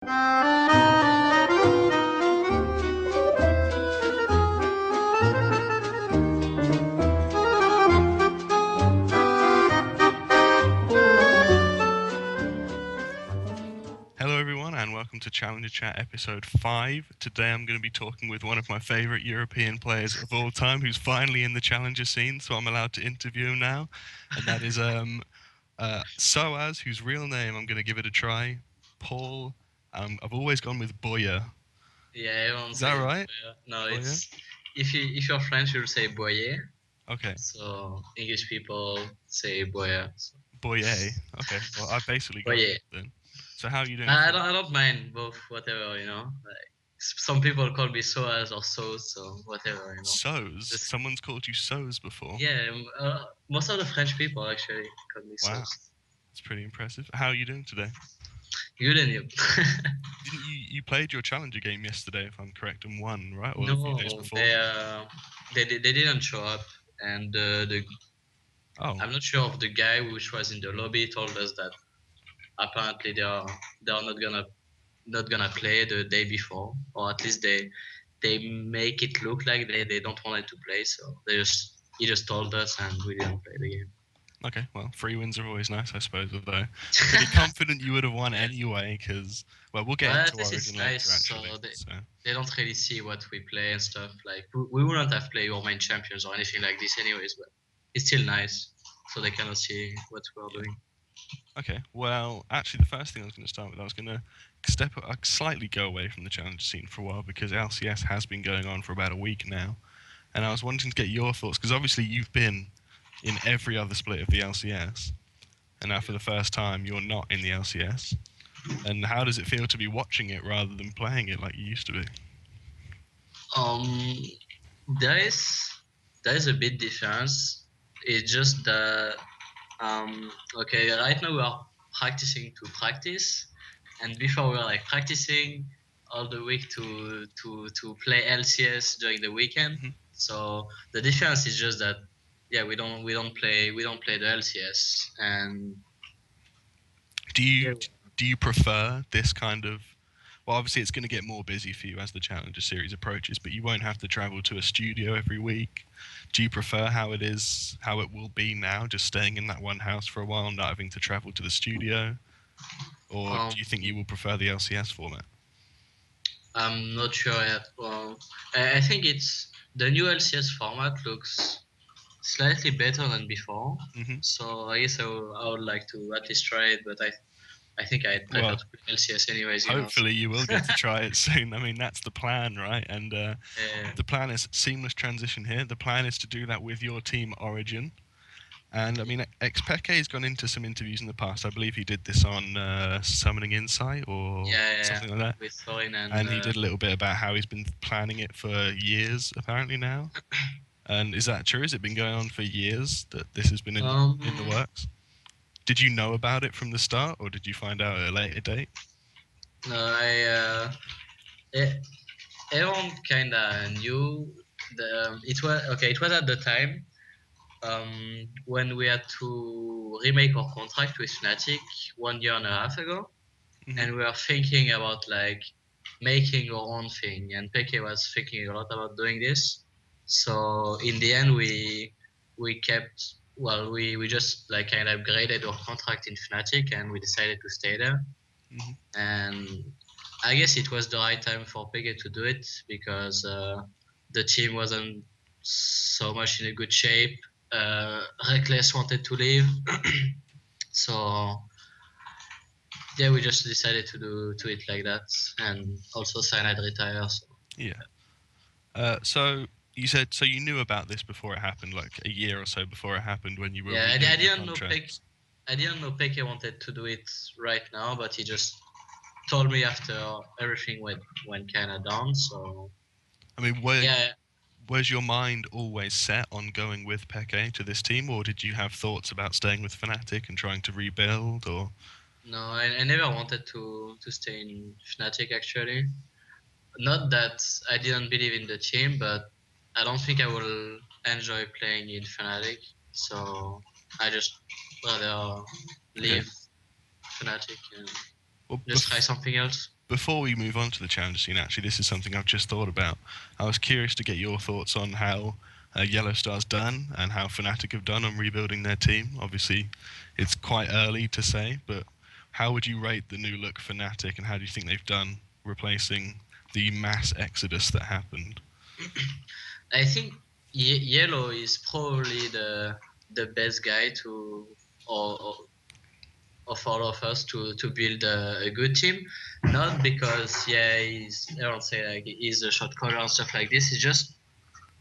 Hello everyone and welcome to Challenger Chat episode 5. Today I'm going to be talking with one of my favourite European players of all time who's finally in the Challenger scene, so I'm allowed to interview him now. And that is sOAZ, whose real name I'm going to give it a try, Paul. I've always gone with Boyer. Yeah, everyone Is that says right? Boyer. No, Boyer? it's if you're French, you'll say Boyer. Okay. So English people say Boyer. So. Boyer. Okay. Well, I basically got Boyer. it then. So how are you doing? I don't mind both, whatever, you know. Like some people call me SOAZ or SOAZ, so whatever, you know. sOAZ? Just Someone's called you sOAZ before? yeah, most of the French people actually call me Wow. SOAZ. That's pretty impressive. How are you doing today? You and you. Didn't you played your Challenger game yesterday, if I'm correct, and won, right? Or a few days No, before? they didn't show up, and the Oh, I'm not sure if the guy which was in the lobby told us that apparently they are not gonna play the day before, or at least they make it look like they don't want it to play. So he just told us and we didn't play the game. okay. Well, free wins are always nice, I suppose. Although, pretty confident you would have won anyway, because we'll get But into at least Origin it's later, nice, actually. so So they don't really see what we play and stuff. Like we wouldn't have played your main champions or anything like this anyways, but it's still nice, so they cannot see what we're yeah. doing. Okay. Well, actually, the first thing I was going to start with, I was going to slightly go away from the Challenger scene for a while because LCS has been going on for about a week now, and I was wanting to get your thoughts because obviously you've been in every other split of the LCS, and now for the first time you're not in the LCS. And how does it feel to be watching it rather than playing it like you used to be? Um, there is there is a bit difference. It's just that okay, right now we are practicing to practice, and before we were like practicing all the week to play LCS during the weekend. Mhm. So the difference is just that yeah, we don't play the LCS, and Do yeah, you do you prefer this kind of? Well, obviously it's going to get more busy for you as the Challenger series approaches, but you won't have to travel to a studio every week. Do you prefer how it is, how it will be now, just staying in that one house for a while, not having to travel to the studio, or um, do you think you will prefer the LCS format? I'm not sure yet. Well, I think it's the new LCS format looks slightly better than before. Hmm. So I guess I would like to at least try it, but I think I'd prefer Well, to play LCS anyways, you know. So. hopefully you will get to try it soon. I mean, that's the plan, right? And Yeah. the plan is seamless transition here. The plan is to do that with your team Origin. And I mean, Xpeke has gone into some interviews in the past. I believe he did this on Summoning Insight or Yeah, something like that. with Thorin and And he did a little bit about how he's been planning it for years, apparently now. And is that true? Has it been going on for years that this has been in the works? Did you know about it from the start, or did you find out at a later date? no, eh, everyone kind of knew it was okay. It was at the time when we had to remake our contract with Fnatic 1 year and a half ago, Hmm. and we were thinking about like making our own thing, and Peke was thinking a lot about doing this. So in the end, we kept well, we just like kind of upgraded our contract in Fnatic, and we decided to stay there. Hmm. And I guess it was the right time for Peke to do it because the team wasn't so much in a good shape. Reckless wanted to leave, so yeah, we just decided to it like that, and also Cyanide retire. So Yeah. So you said so you knew about this before it happened, like a year or so before it happened when you were yeah, I renewing your didn't know contracts. I didn't know Peke wanted to do it right now, but he just told me after everything went kind of down. So I mean, yeah, was your mind always set on going with Peke to this team, or did you have thoughts about staying with Fnatic and trying to rebuild? Or no, I never wanted to stay in Fnatic actually. Not that I didn't believe in the team, but I don't think I will enjoy playing in Fnatic. So I just rather okay, leave Fnatic and well, just try something else. Before we move on to the challenger scene, actually, this is something I've just thought about. I was curious to get your thoughts on how Yellow Star's done and how Fnatic have done on rebuilding their team. Obviously, it's quite early to say, but how would you rate the new look Fnatic, and how do you think they've done replacing the mass exodus that happened? I think Yellow is probably the best guy to or of all of us to build a good team. Not because I don't say like he's a shot caller and stuff like this. It's just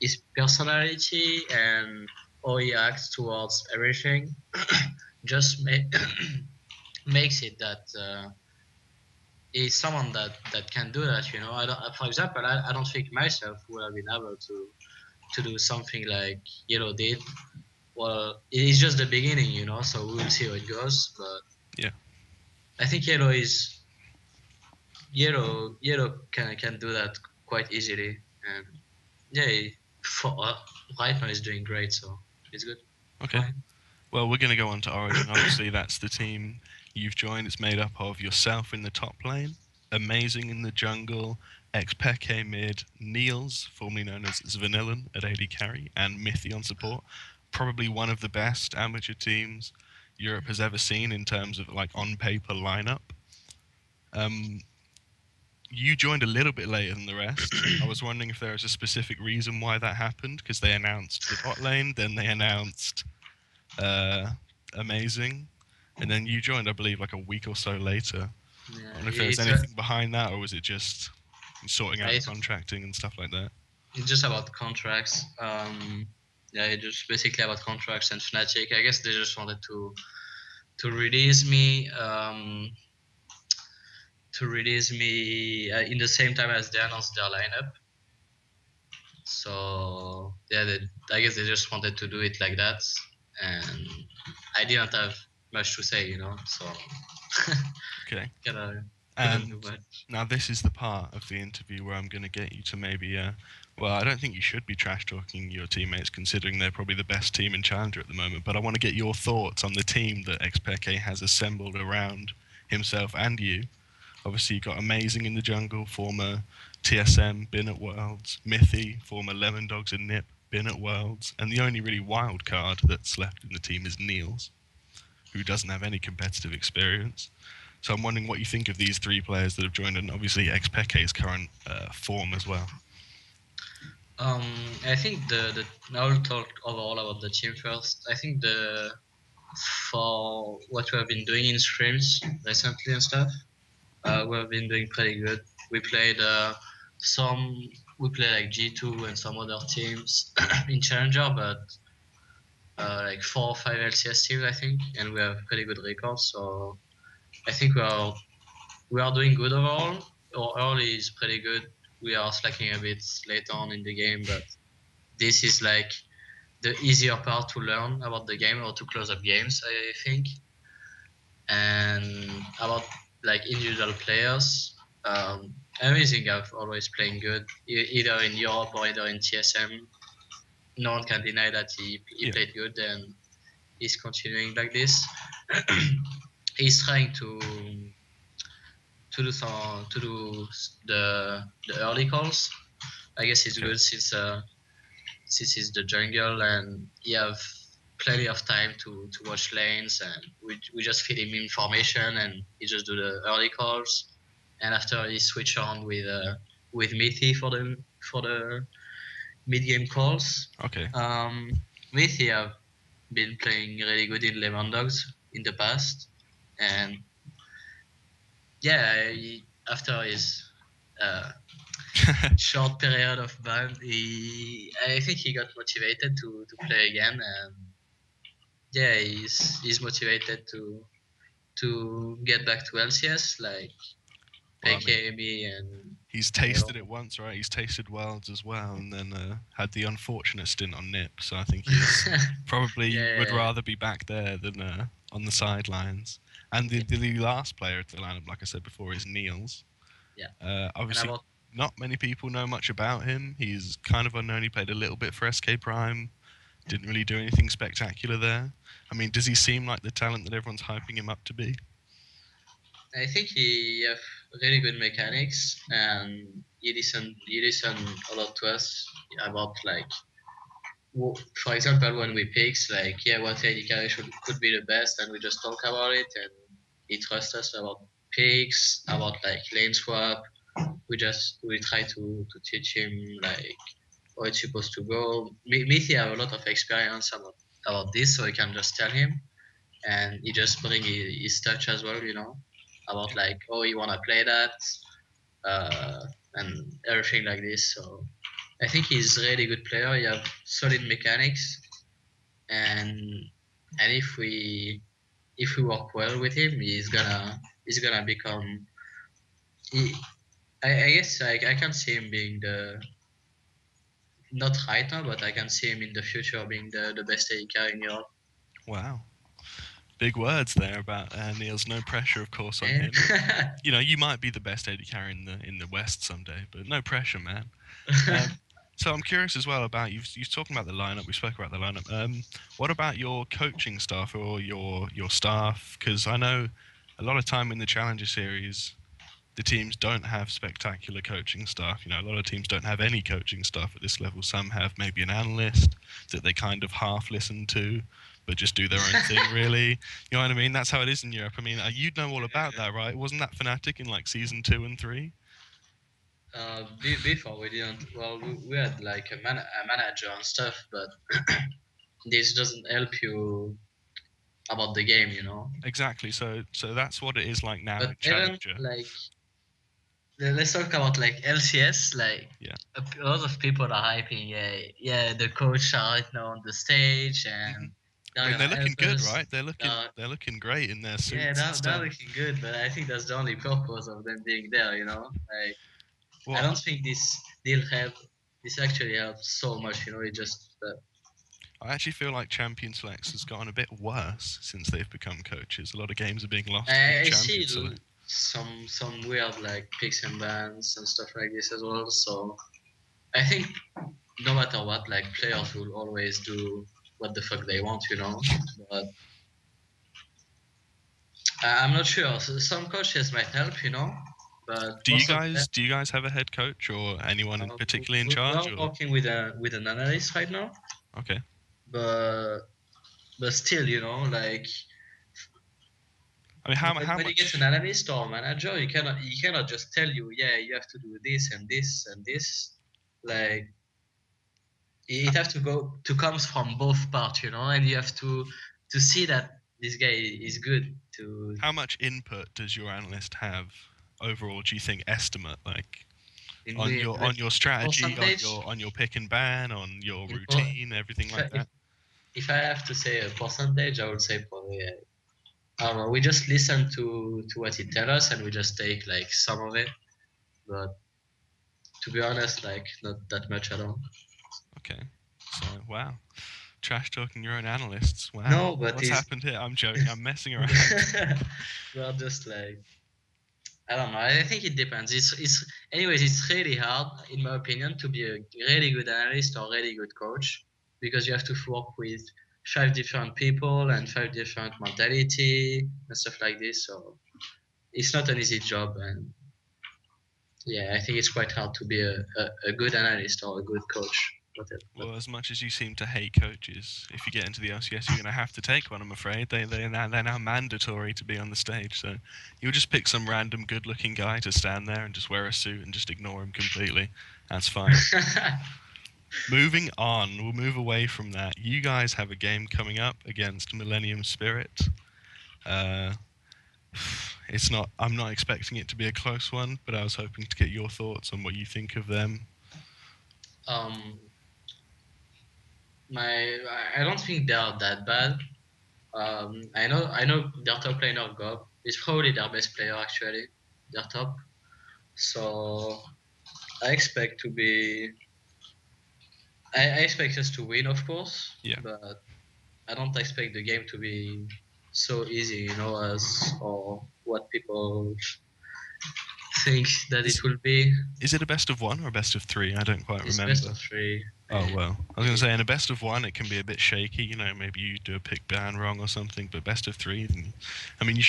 his personality and how he acts towards everything just makes it that he's someone that can do that. You know, for example, I don't think myself would have been able to do something like Yellow did. Well, it's just the beginning, you know, so we'll see how it goes. But Yeah. I think Yellow can do that quite easily, and yeah, for right now he's doing great, so it's good. Okay. Fine. Well, we're going to go on to Origin. Obviously, that's the team you've joined. It's made up of yourself in the top lane, Amazing in the jungle, ex-Peke mid, Niels, formerly known as Zvanillan at AD carry, and Mithy on support. Probably one of the best amateur teams Europe has ever seen in terms of like on paper lineup. Um, you joined a little bit later than the rest. I was wondering if there was a specific reason why that happened, because they announced the bot lane, then they announced uh, Amazing, and then you joined, I believe, like a week or so later. I Yeah, don't know if there was anything behind that, or was it just sorting out the it's, contracting and stuff like that? it's just about contracts. Yeah, it's just basically about contracts and Fnatic. I guess they just wanted to release me. In the same time as they announced their lineup. So yeah, I guess they just wanted to do it like that, and I didn't have much to say, you know. So Okay. couldn't do And much. now this is the part of the interview where I'm going to get you to maybe, well, I don't think you should be trash talking your teammates considering they're probably the best team in Challenger at the moment, but I want to get your thoughts on the team that XPK has assembled around himself and you. Obviously, you got Amazing in the jungle, former TSM, been at Worlds, Mithy, former Lemon Dogs and Nip, been at Worlds, and the only really wild card that's left in the team is Niels, who doesn't have any competitive experience. So I'm wondering what you think of these three players that have joined, and obviously XPK's current form as well. Um, I think I'll talk overall about the team first. I think the for what we have been doing in streams recently and stuff, we have been doing pretty good. We played some we played like G2 and some other teams in Challenger, but like 4 or 5 LCS teams, I think, and we have pretty good records. So I think we are doing good overall. Our early is pretty good. We are slacking a bit later on in the game, but this is like the easier part to learn about the game or to close up games, I think. And about like individual players, Amazing I've always playing good, either in Europe or either in TSM. No one can deny that he Yeah, played good and he's continuing like this. He's trying to do the early calls. I guess it's okay. good since he's the jungle and he have plenty of time to watch lanes, and we just feed him information and he just do the early calls, and after he switch on with Mithy for the mid game calls. Okay. Um, Mithy have been playing really good in Lemon Dogs in the past, and yeah, after his uh, short period of ban, I think he got motivated to play again, and yeah, he's motivated to get back to LCS like Well, I mean, PKB and he's Neo. tasted it once, right? He's tasted Worlds as well, and then had the unfortunate stint on Nip. So I think he's probably would Yeah, rather be back there than on the sidelines. And yeah, the last player at the lineup, like I said before, is Niels. yeah. And Obviously, about not many people know much about him. He's kind of unknown. He played a little bit for SK Prime. Didn't really do anything spectacular there. I mean, does he seem like the talent that everyone's hyping him up to be? I think he have really good mechanics, and he listen a lot to us about like, for example, when we picks like, yeah, what AD carry could be the best, and we just talk about it, and he trusts us about picks, about like lane swap. We try to teach him like how it's supposed to go. Mithi have a lot of experience about this, so I can just tell him, and he just bring his touch as well, about like, oh, you wanna play that, and everything like this. So I think he's a really good player. He have solid mechanics, and and if we work well with him, he's gonna become. He, I guess I can see him being the, not right now, but I can see him in the future being the best AD carry in Europe. Wow. Big words there about Neil's. No pressure, of course, on him. Yeah. You know, you might be the best AD carry in the West someday, but no pressure, man. Um, so I'm curious as well about you've talking about the lineup. We spoke about the lineup. What about your coaching staff or your staff? Because I know a lot of time in the Challenger Series, the teams don't have spectacular coaching staff. You know, a lot of teams don't have any coaching staff at this level. Some have maybe an analyst that they kind of half listen to, but just do their own thing, really. You know what I mean? That's how it is in Europe. I mean, you know all about that, right? Wasn't that Fnatic in like season 2 and 3? Before we didn't. Well, we had like a manager and stuff, but this doesn't help you about the game. Exactly. So that's what it is like now But in even Challenger. like, let's talk about like LCS. Like, Yeah. a lot of people are hyping. Yeah, yeah, the coach are right now on the stage, hmm and I they're mean, they're gonna help looking good, us. right? They're looking Uh, they're looking great in their yeah, suits and they're stuff. looking good, but I think that's the only purpose of them being there. Like, I Well, don't think this deal help. This actually helps so much. It just. I actually feel like Champion Selects has gotten a bit worse since they've become coaches. A lot of games are being lost to the I see Champion Select. some weird like picks and bans and stuff like this as well. So I think no matter what, like, players will always do what the fuck they want. But I'm not sure. Some coaches might help, but Do you most of them. guys do you guys have a head coach or anyone in particularly in We charge? are Or working with an analyst right now, okay, but still, like, I mean, how when you get an much? analyst or a manager, you cannot just tell you, yeah, you have to do this and this and this. Like, it have to go to comes from both parts, and you have to see that this guy is good to How much input does your analyst have overall? Do you think estimate like in on with your like strategy, percentage. on your pick and ban, on your In per, routine, everything if I, like if that? if I have to say a percentage, I would say probably, I don't know. We just listen to what he tell us, and we just take like some of it. But to be honest, like, not that much at all. Okay, so wow, trash talking your own analysts. Wow, No, but what's he's. happened here? I'm joking. I'm messing around. We're just like, I don't know. I think it depends. Anyways, it's really hard, in my opinion, to be a really good analyst or really good coach, because you have to work with five different people and five different mentality and stuff like this. So it's not an easy job, and yeah, I think it's quite hard to be a good analyst or a good coach. But Well, as much as you seem to hate coaches, if you get into the LCS, you're going to have to take one. I'm afraid they're now mandatory to be on the stage. So you'll just pick some random good-looking guy to stand there and just wear a suit and just ignore him completely. That's fine. Moving on, we'll move away from that. You guys have a game coming up against Millennium Spirit. Uh, it's not. I'm not expecting it to be a close one, but I was hoping to get your thoughts on what you think of them. um, I don't think they are that bad. I know their top laner Gob is probably their best player actually. Their top. So I expect to be. I expect us to win, of course, Yeah. but I don't expect the game to be so easy, as or what people think that it will be. Is it a best of 1 or a best of 3? I don't quite It's remember. best of 3. Oh, well. I was going to say, in a best of 1, it can be a bit shaky. You know, maybe you do a pick ban wrong or something. But best of 3, I mean, you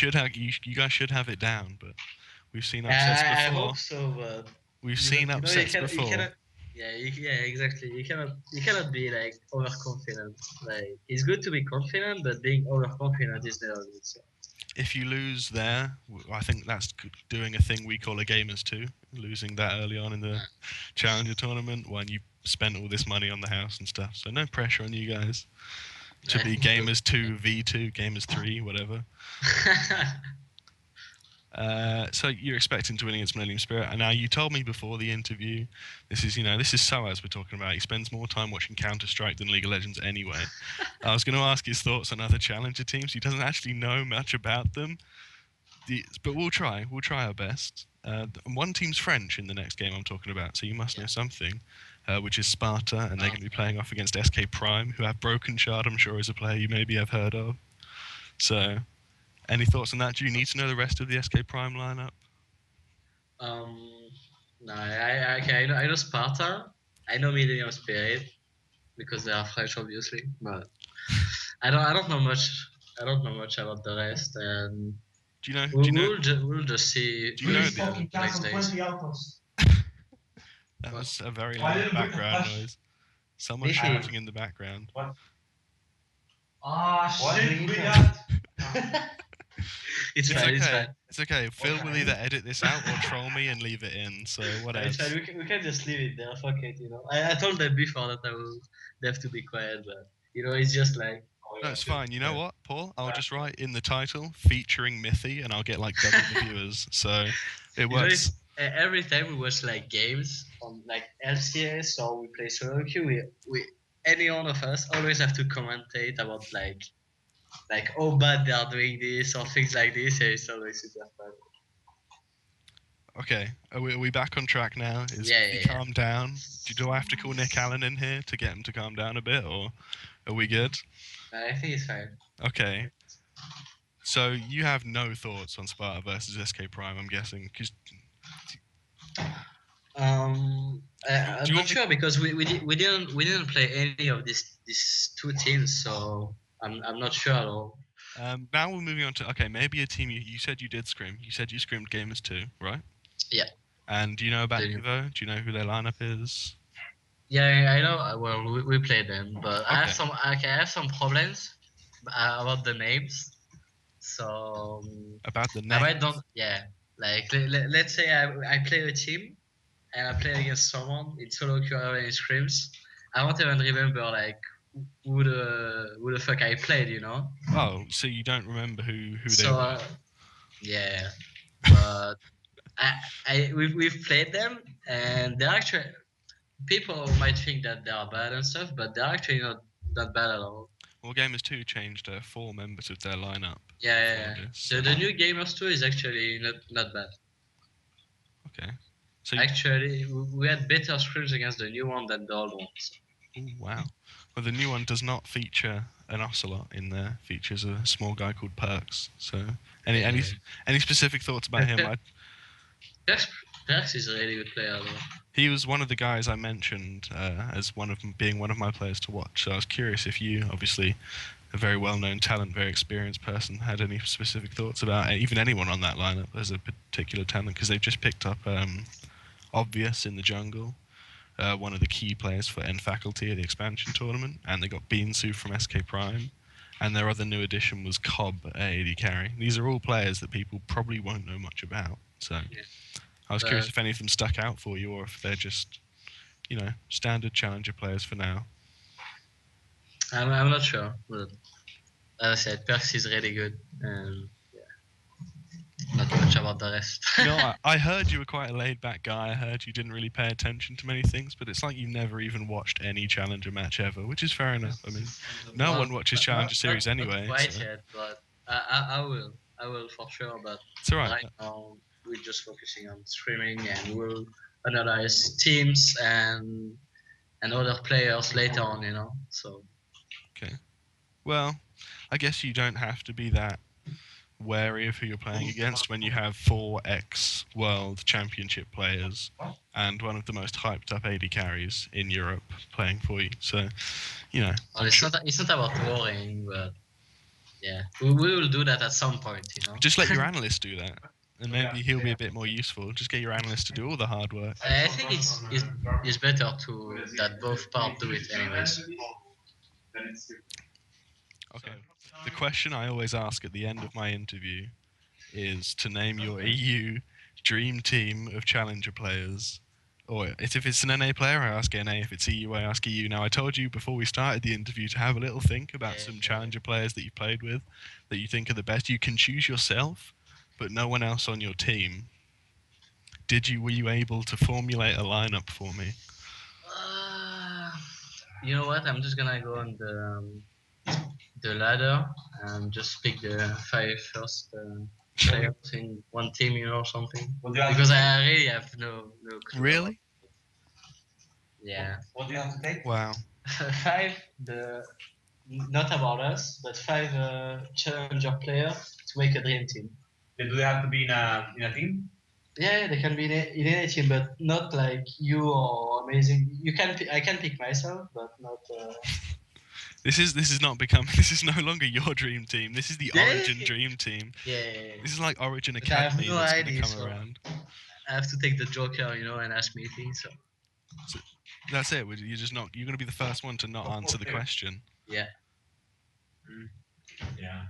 guys should have it down. But we've seen upsets I before. hope so, but We've seen upsets you before. cannot. Yeah, exactly. You cannot be like overconfident. Like it's good to be confident, but being overconfident is never good. So. If you lose there, I think that's doing a thing we call a gamers too. Losing that early on in the Challenger tournament when you spent all this money on the house and stuff. So no pressure on you guys to be gamers 2 v2, gamers 3, whatever. So you're expecting to win against Millennium Spirit, and now you told me before the interview, this is sOAZ we're talking about. He spends more time watching Counter-Strike than League of Legends anyway. I was going to ask his thoughts on other Challenger teams. He doesn't actually know much about them, but we'll try our best. One team's French in the next game I'm talking about, so you must know something, which is Sparta, and they're going to be playing off against SK Prime, who have Broken Shard, I'm sure is a player you maybe have heard of. So... any thoughts on that? Do you need to know the rest of the SK Prime lineup? No, I know Sparta. I know Millennium Spirit because they are French, obviously. But I don't know much. I don't know much about the rest, and Do you know? we'll just see. Do you know the next days. That was a very loud background noise. Someone shouting in the background. What? It's fine. It's fine. It's okay. Phil will either edit this out or troll me and leave it in. So whatever. It's fine. We can just leave it there. Fuck it. I told them before that they have to be quiet, but it's just like. No, it's fine. You know what, Paul? I'll just write in the title featuring Mithy, and I'll get like double the viewers. So it works. Every time we watch like games on like LCS or we play solo queue, we any one of us always have to commentate about like how bad they are doing this or things like this. Yeah, it's always super fun. Okay, are we back on track now? Calm down? Do I have to call Nick Allen in here to get him to calm down a bit, or are we good? I think it's fine. Okay. So you have no thoughts on Sparta versus SK Prime, I'm guessing, because. I'm not sure because we didn't play any of these two teams, so I'm not sure at all. Now we're moving on to maybe a team you said you did scrim. You said you scrimmed Gamers 2, right? Yeah. And do you know about Evo? Do you know who their lineup is? Yeah, I know. Well, we played them, but I have some problems about the names. So about the names. I might don't. Yeah, like let's say I play a team and I play against someone in solo queue or in scrims. I won't even remember like who the fuck I played, Oh, so you don't remember who they were? Yeah, but we've played them, and they're actually people might think that they are bad and stuff, but they're actually not that bad at all. Well, Gamers 2 changed 4 members of their lineup. Yeah. So the new Gamers 2 is actually not bad. Okay. So actually, we had better scrims against the new one than the old ones. Oh, wow. Well, the new one does not feature an Ocelot in there. Features a small guy called Perks. So, any specific thoughts about him? Perks is a really good player, though. He was one of the guys I mentioned as being one of my players to watch. So I was curious if you, obviously a very well-known talent, very experienced person, had any specific thoughts about even anyone on that lineup as a particular talent, because they've just picked up Obvious in the jungle, one of the key players for N Faculty at the expansion tournament, and they got Beansu from SK Prime, and their other new addition was Cobb at AD Carry. These are all players that people probably won't know much about. So I was curious if any of them stuck out for you, or if they're just, standard challenger players for now. I'm not sure, but as I said, Perks is really good, and not much about the rest. I heard you were quite a laid-back guy. I heard you didn't really pay attention to many things, but it's like you never even watched any Challenger match ever, which is fair enough. I mean, no one watches Challenger Series anyway. Not quite yet, but I will for sure. But it's all right. Now we're just focusing on streaming, and we'll analyze teams and other players later on. So. Okay. Well, I guess you don't have to be that wary of who you're playing against when you have 4 ex-World Championship players and one of the most hyped up AD carries in Europe playing for you. So, you know, Well, it's not about worrying, but yeah, we will do that at some point, you know. just let your analyst do that, and maybe he'll be a bit more useful. Just get your analyst to do all the hard work. I think it's better to that both parts do it anyways. Okay. The question I always ask at the end of my interview is to name your EU dream team of challenger players. Or if it's an NA player, I ask NA. If it's EU, I ask EU. Now, I told you before we started the interview to have a little think about some challenger players that you played with that you think are the best. You can choose yourself, but no one else on your team. Were you able to formulate a lineup for me? You know what? I'm just gonna go on the ladder and just pick the 5 first players in one team, you know, or something. Because I really have no clue. Really? Yeah. What do you have to take? Wow. 5 not about us, but 5 challenger players to make a dream team. Do they have to be in a team? Yeah, they can be in any team, but not like you or amazing. I can pick myself, but not. This is not becoming. This is no longer your dream team. This is the Origen dream team. Yeah. This is like Origen But I have Academy no that's going idea, to come so around. I have to take the Joker, you know, and ask me things. So That's it. You're just not. You're going to be the first one to not answer the question. yeah. Yeah.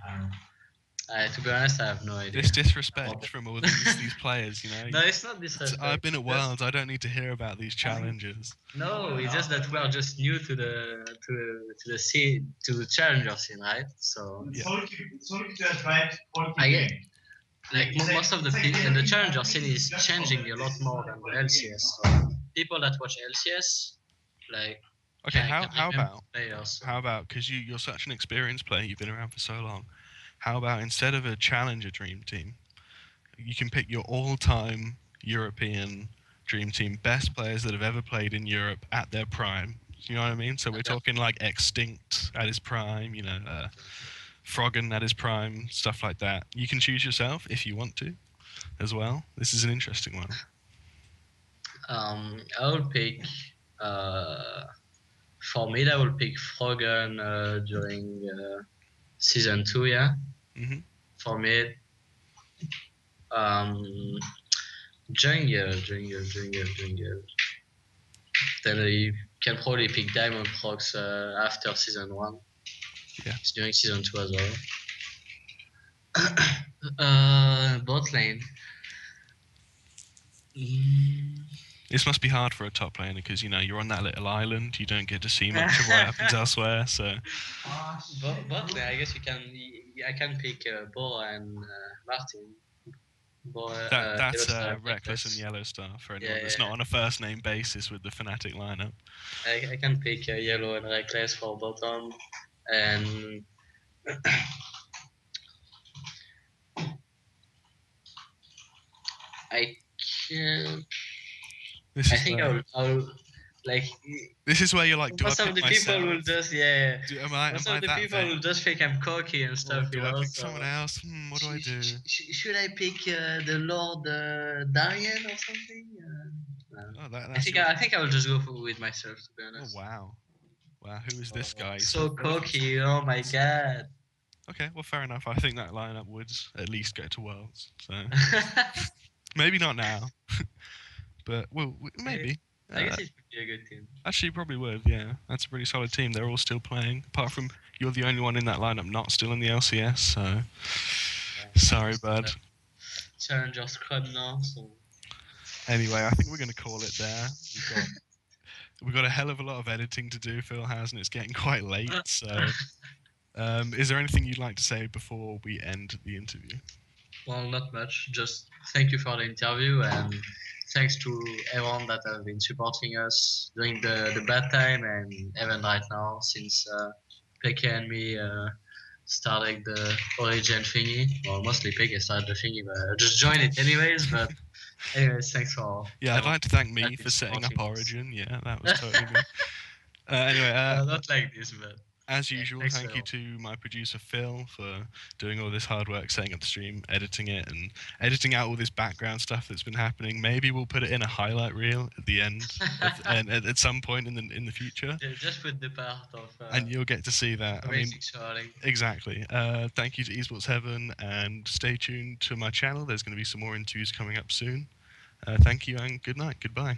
To be honest, I have no idea. This disrespect from all these players, you know. No, it's not disrespect. I've been at Worlds. I don't need to hear about these challenges. No, it's just that we are just new to the scene, to the challenger scene, right? So It's only to attract I get like most of the people, and the challenger scene is changing a lot more than the LCS. So people that watch LCS, like. Okay, how about players, because you're such an experienced player, you've been around for so long. How about instead of a challenger dream team, you can pick your all-time European dream team, best players that have ever played in Europe at their prime. You know what I mean? So we're talking like Extinct at his prime, you know, Froggen at his prime, stuff like that. You can choose yourself if you want to, as well. This is an interesting one. I will pick. For me, I will pick Froggen during season 2. Yeah. Mhm. For me, jungle. Then you can probably pick Diamond Prox after season 1. Yeah. It's during season 2 as well. Bot lane. This must be hard for a top laner because, you know, you're on that little island. You don't get to see much of what happens elsewhere. So. Bot lane, I guess you can. I can pick Bo and Martin. That's Reckless and Yellow Star for anyone that's not on a first name basis with the Fnatic lineup. I can pick Yellow and Reckless for bottom, and I can. I think I'll like. This is where you're like, do most I of the pick people myself? will just most of the people will just think I'm cocky and stuff. Or do I pick someone else? What do I do? Should I pick the Lord Darian or something? I think I will just go with myself, to be honest. Oh wow! Who is this guy? So cocky! Oh my god! Okay, well, fair enough. I think that lineup would at least go to Worlds. So maybe not now, but well, maybe. I guess it would be a good team. Actually, probably would. Yeah, that's a pretty solid team. They're all still playing, apart from you're the only one in that lineup not still in the LCS. So sorry, bud. Challenger squad now. So. Anyway, I think we're going to call it there. We've got a hell of a lot of editing to do, Phil has, and it's getting quite late. So, is there anything you'd like to say before we end the interview? Well, not much. Just thank you for the interview, and thanks to everyone that have been supporting us during the bad time and even right now, since Peke and me started the Origen thingy. Well, mostly Peke started the thingy, but I just joined it anyways. But anyways, thanks for. Yeah, I'd like to thank me for setting up Origen. Yeah, that was totally me. Anyway, not like this, but As usual, thanks, thank you Phil. to my producer Phil for doing all this hard work, setting up the stream, editing it, and editing out all this background stuff that's been happening. Maybe we'll put it in a highlight reel at the end, at some point in the future, Just put the part of and you'll get to see that. I mean, amazing sharding. exactly. Thank you to Esports Heaven, and stay tuned to my channel. There's going to be some more interviews coming up soon. Thank you, and good night. Goodbye.